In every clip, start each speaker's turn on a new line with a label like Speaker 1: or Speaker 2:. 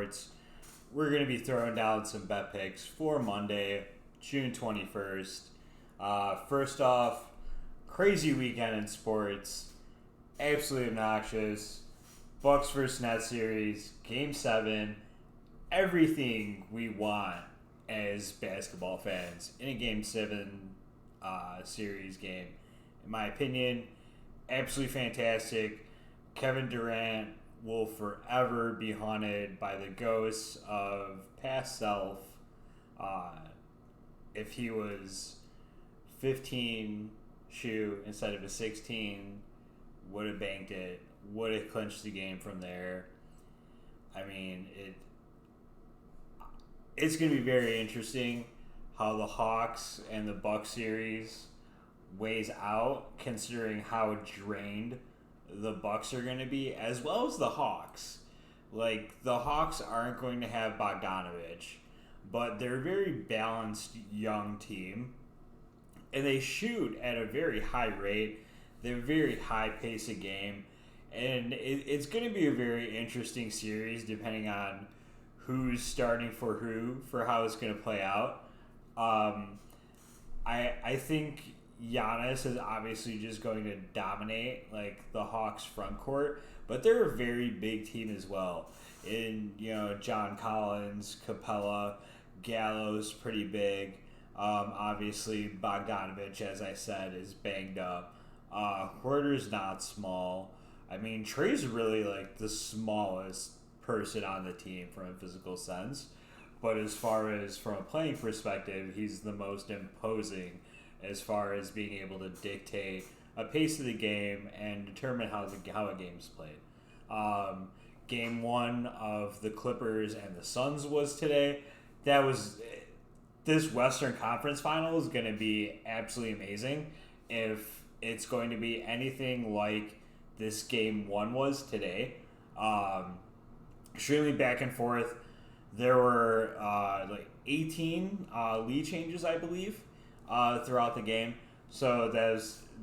Speaker 1: Sports. We're going to be throwing down some bet picks for Monday, June 21st. First off, crazy weekend in sports. Absolutely obnoxious. Bucks versus Nets series, Game 7. Everything we want as basketball fans in a Game 7 series game. In my opinion, absolutely fantastic. Kevin Durant will forever be haunted by the ghosts of past self. If he was 15 shoe instead of a 16, would have banked it, would have clinched the game from there. I mean, it's going to be very interesting how the Hawks and the Bucks series weighs out, considering how drained the Bucks are going to be, as well as the Hawks. Like, the Hawks aren't going to have Bogdanovich, but they're a very balanced young team, and they shoot at a very high rate. They have a very high pace of game, and it's going to be a very interesting series depending on who's starting for how it's going to play out. I think Giannis is obviously just going to dominate like the Hawks front court, but they're a very big team as well. In John Collins, Capella, Gallo's pretty big. Obviously Bogdanovich, as I said, is banged up. Huerter's not small. I mean, Trey's really like the smallest person on the team from a physical sense, but as far as from a playing perspective, he's the most imposing as far as being able to dictate a pace of the game and determine how a game's played. Game 1 of the Clippers and the Suns was today. This Western Conference Final is going to be absolutely amazing. If it's going to be anything like this Game 1 was today, extremely back and forth. There were 18 lead changes, I believe, throughout the game. So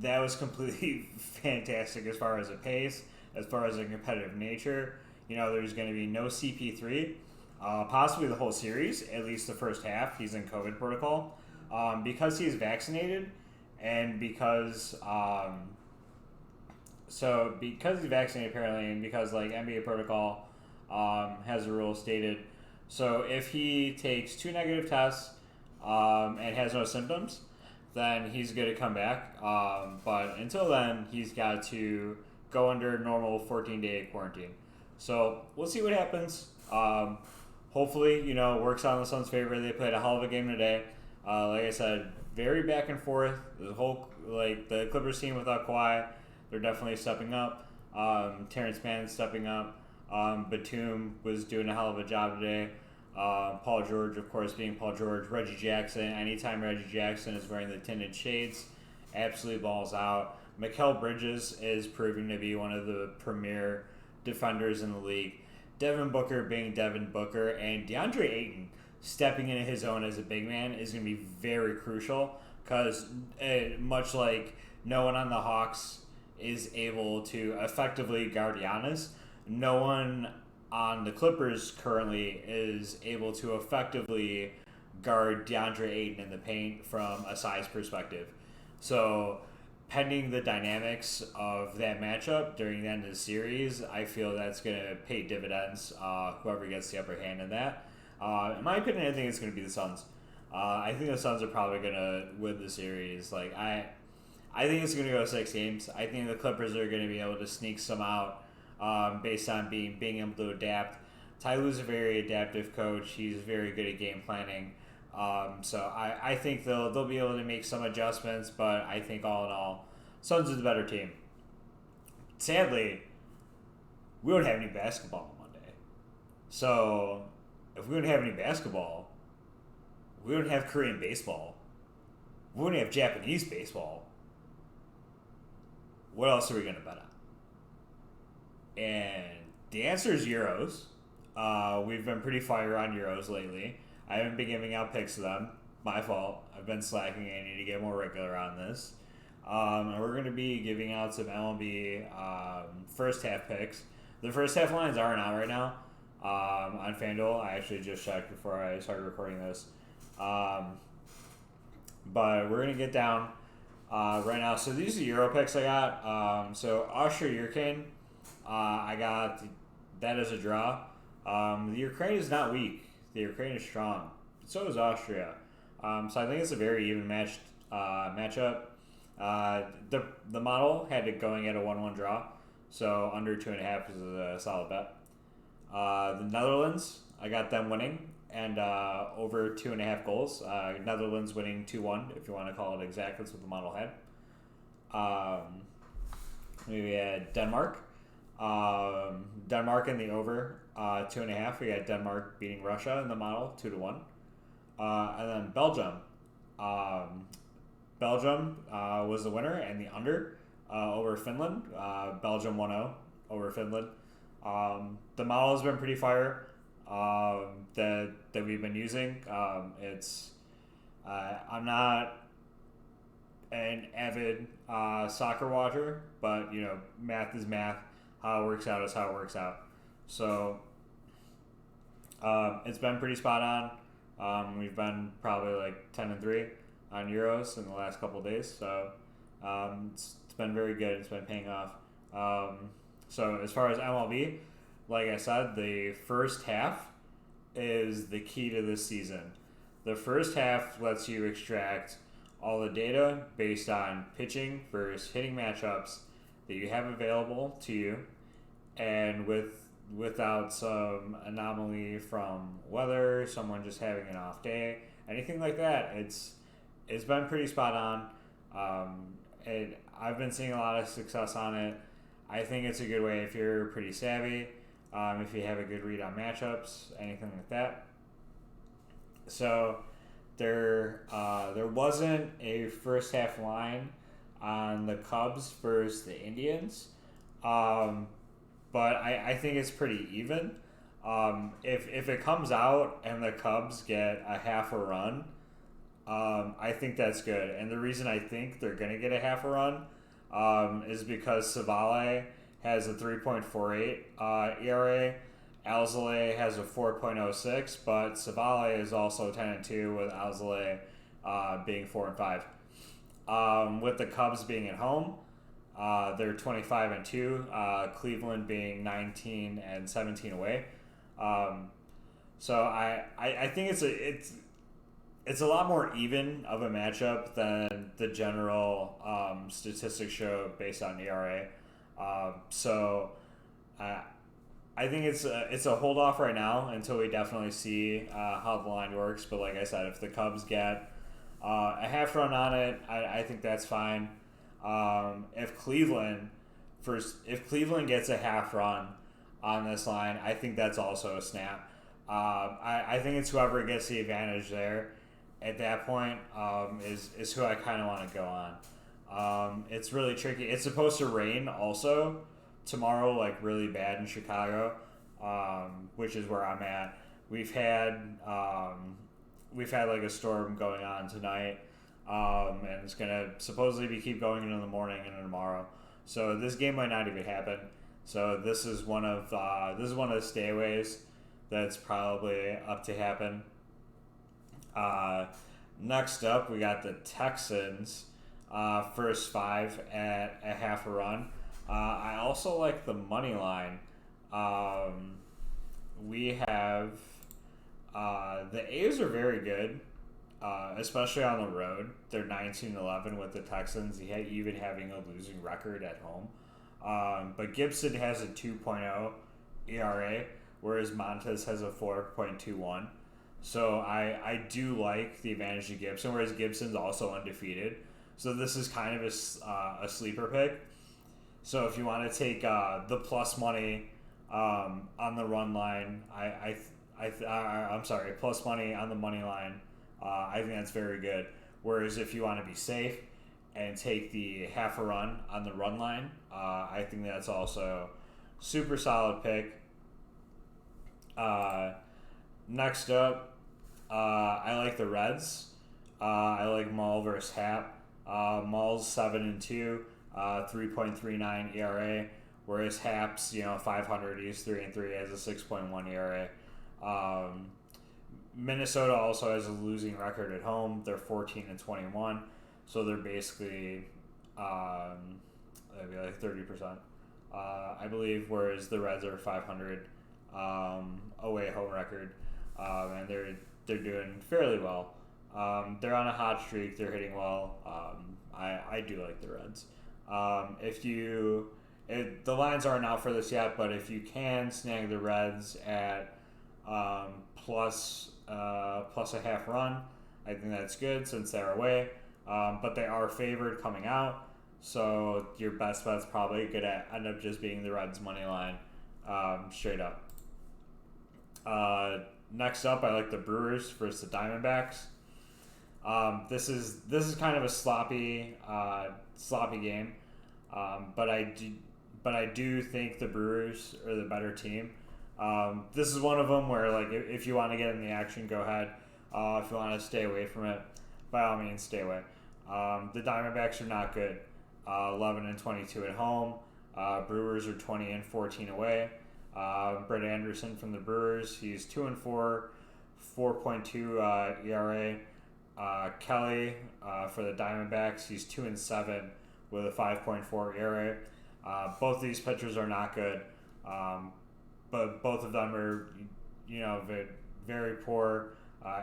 Speaker 1: that was completely fantastic as far as a pace, as far as a competitive nature. There's going to be no CP3, possibly the whole series, at least the first half. He's in COVID protocol. Because he's vaccinated, and because he's vaccinated apparently, and because NBA protocol has a rule stated, so if he takes 2 negative tests and has no symptoms, then he's good to come back. But until then, he's got to go under normal 14-day quarantine. So we'll see what happens. Hopefully, it works out in the Suns' favor. They played a hell of a game today. Like I said, very back and forth. The whole the Clippers team without Kawhi, they're definitely stepping up. Terrence Mann stepping up. Batum was doing a hell of a job today. Paul George, of course, being Paul George. Reggie Jackson, anytime Reggie Jackson is wearing the tinted shades, absolutely balls out. Mikal Bridges is proving to be one of the premier defenders in the league. Devin Booker being Devin Booker, and DeAndre Ayton stepping into his own as a big man is going to be very crucial, because much like no one on the Hawks is able to effectively guard Giannis, no one on the Clippers currently is able to effectively guard DeAndre Ayton in the paint from a size perspective. So, pending the dynamics of that matchup during the end of the series, I feel that's going to pay dividends, whoever gets the upper hand in that. In my opinion, I think it's going to be the Suns. I think the Suns are probably going to win the series. I think it's going to go 6 games. I think the Clippers are going to be able to sneak some out based on being able to adapt. Ty Lue's a very adaptive coach. He's very good at game planning. So I think they'll be able to make some adjustments, but I think all in all, Suns are the better team. Sadly, we don't have any basketball on Monday. So if we don't have any basketball, we don't have Korean baseball. We don't have Japanese baseball. What else are we going to bet on? And the answer is Euros. We've been pretty fire on Euros lately. I haven't been giving out picks of them. My fault. I've been slacking. I need to get more regular on this. And we're going to be giving out some MLB first half picks. The first half lines aren't out right now. on FanDuel. I actually just checked before I started recording this. But we're going to get down right now. So these are the Euro picks I got. So Austria-Ukraine, I got that as a draw. The Ukraine is not weak. The Ukraine is strong. So is Austria. So I think it's a very even matchup. The model had it going at a 1-1 draw. So under 2.5 is a solid bet. The Netherlands, I got them winning and over 2.5 goals. Netherlands winning 2-1, if you want to call it exact. That's what the model had. We had Denmark. Denmark in the over 2.5. We had Denmark beating Russia in the model 2-1. And then Belgium. Belgium was the winner and the under over Finland. Belgium 1-0 over Finland. The model has been pretty fire that we've been using. I'm not an avid soccer watcher, but math is math. How it works out is how it works out. So it's been pretty spot on. We've been probably like 10-3 on Euros in the last couple of days, so it's been very good. It's been paying off. So as far as MLB, like I said, the first half is the key to this season. The first half lets you extract all the data based on pitching versus hitting matchups that you have available to you, and without some anomaly from weather, someone just having an off day, anything like that. It's been pretty spot on. I've been seeing a lot of success on it. I think it's a good way if you're pretty savvy, if you have a good read on matchups, anything like that. So there wasn't a first half line on the Cubs versus the Indians, but I think it's pretty even. If it comes out and the Cubs get a half a run, I think that's good. And the reason I think they're going to get a half a run is because Savale has a 3.48 ERA. Alzolay has a 4.06, but Savale is also 10-2 with Alzolay being 4-5. With the Cubs being at home, they're 25-2. Cleveland being 19-17 away. So I think it's a lot more even of a matchup than the general statistics show based on ERA. I think it's a hold off right now until we definitely see how the line works. But like I said, if the Cubs get a half run on it, I think that's fine. If Cleveland gets a half run on this line, I think that's also a snap. I think it's whoever gets the advantage there at that point is who I kind of want to go on. It's really tricky. It's supposed to rain also tomorrow, like really bad in Chicago, which is where I'm at. We've had like a storm going on tonight, and it's gonna supposedly keep going into the morning and tomorrow. So this game might not even happen. So this is one of the stayaways that's probably up to happen. Next up, we got the Texans, first 5 at a half a run. I also like the money line. We have the A's are very good, especially on the road. They're 19-11 with the Texans, even having a losing record at home. But Gibson has a 2.0 ERA, whereas Montes has a 4.21. So I do like the advantage of Gibson, whereas Gibson's also undefeated. So this is kind of a sleeper pick. So if you want to take the plus money on the run line, I'm sorry, plus money on the money line, I think that's very good. Whereas if you want to be safe and take the half a run on the run line, I think that's also super solid pick. Next up, I like the Reds. I like Mull versus Happ. Mull's 7-2, 3.39 ERA, whereas Haps, 500, he's 3-3, has a 6.1 ERA. Minnesota also has a losing record at home. They're 14-21, so they're basically that'd be like 30%, I believe. Whereas the Reds are 500 away home record, and they're doing fairly well. They're on a hot streak. They're hitting well. I do like the Reds. The lines aren't out for this yet, but if you can snag the Reds at plus a half run, I think that's good since they're away. But they are favored coming out, so your best bet's probably going to end up just being the Reds money line, straight up. Next up, I like the Brewers versus the Diamondbacks. This is kind of a sloppy game, but I do think the Brewers are the better team. This is one of them where, like, if you want to get in the action, go ahead. If you want to stay away from it, by all means, stay away. The Diamondbacks are not good. 11-22 at home. Brewers are 20-14 away. Brett Anderson from the Brewers, he's 2-4, 4.2 ERA. Kelly for the Diamondbacks, he's 2-7 with a 5.4 ERA. Both of these pitchers are not good, but both of them are, very, very poor.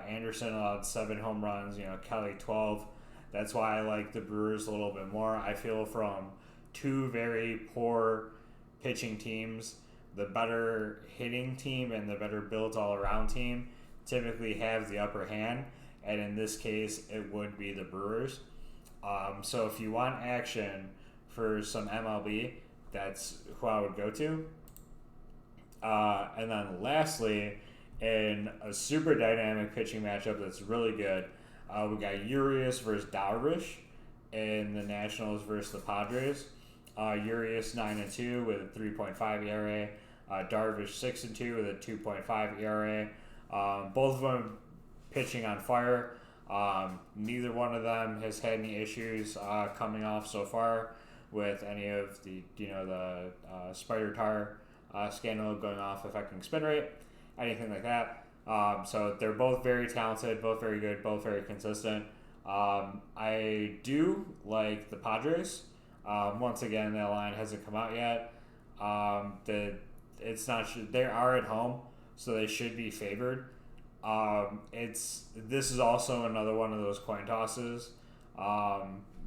Speaker 1: Anderson allowed 7 home runs. Kelly 12. That's why I like the Brewers a little bit more. I feel from two very poor pitching teams, the better hitting team and the better built all-around team typically have the upper hand, and in this case, it would be the Brewers. So if you want action for some MLB, that's who I would go to. And then lastly, in a super dynamic pitching matchup that's really good, we got Urias versus Darvish in the Nationals versus the Padres. Urias 9-2 with a 3.5 ERA. Darvish 6-2 with a 2.5 ERA. Both of them pitching on fire. Neither one of them has had any issues coming off so far with any of the spider tar scandal going off affecting spin rate, anything like that. So they're both very talented, both very good, both very consistent. I do like the Padres. Once again, that line hasn't come out yet. It's not. They are at home, so they should be favored. This is also another one of those coin tosses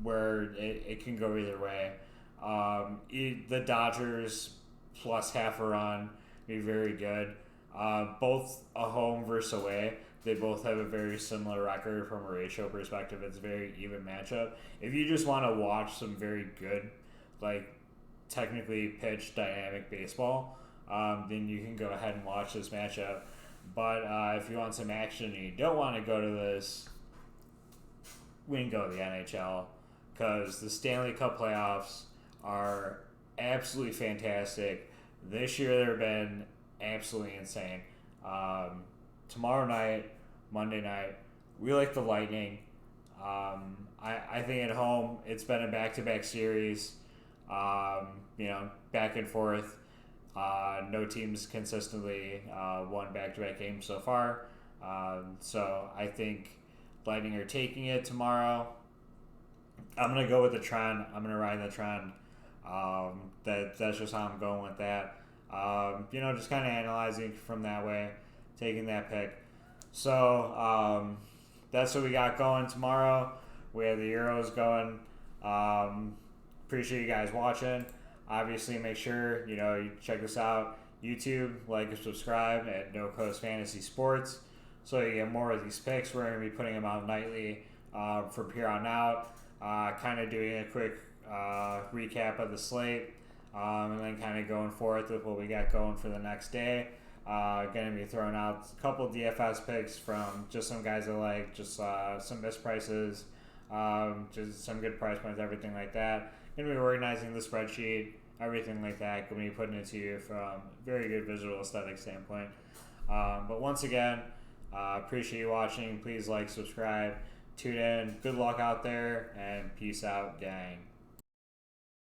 Speaker 1: where it can go either way. The Dodgers plus half a run be very good. Both a home versus away. They both have a very similar record from a ratio perspective. It's a very even matchup. If you just want to watch some very good, like, technically pitched dynamic baseball, then you can go ahead and watch this matchup. But if you want some action and you don't want to go to this, we can go to the NHL, because the Stanley Cup playoffs are absolutely fantastic. This year they've been absolutely insane. Tomorrow night, Monday night, we like the Lightning. I think at home it's been a back-to-back series, back and forth. No teams consistently won back-to-back games so far. So I think Lightning are taking it tomorrow. I'm going to go with the trend. I'm going to ride the trend. That's just how I'm going with that. Just kind of analyzing from that way, taking that pick. So that's what we got going tomorrow. We have the Euros going. Appreciate you guys watching. Obviously, make sure you check us out. YouTube, like and subscribe at No Coast Fantasy Sports, so you get more of these picks. We're going to be putting them out nightly from here on out. Kind of doing a quick recap of the slate, and then kind of going forth with what we got going for the next day. Going to be throwing out a couple DFS picks from just some guys I like, just some misprices, just some good price points, everything like that. Going to be organizing the spreadsheet, everything like that. Going to be putting it to you from a very good visual aesthetic standpoint. But once again, appreciate you watching. Please like, subscribe, tune in. Good luck out there, and peace out, gang.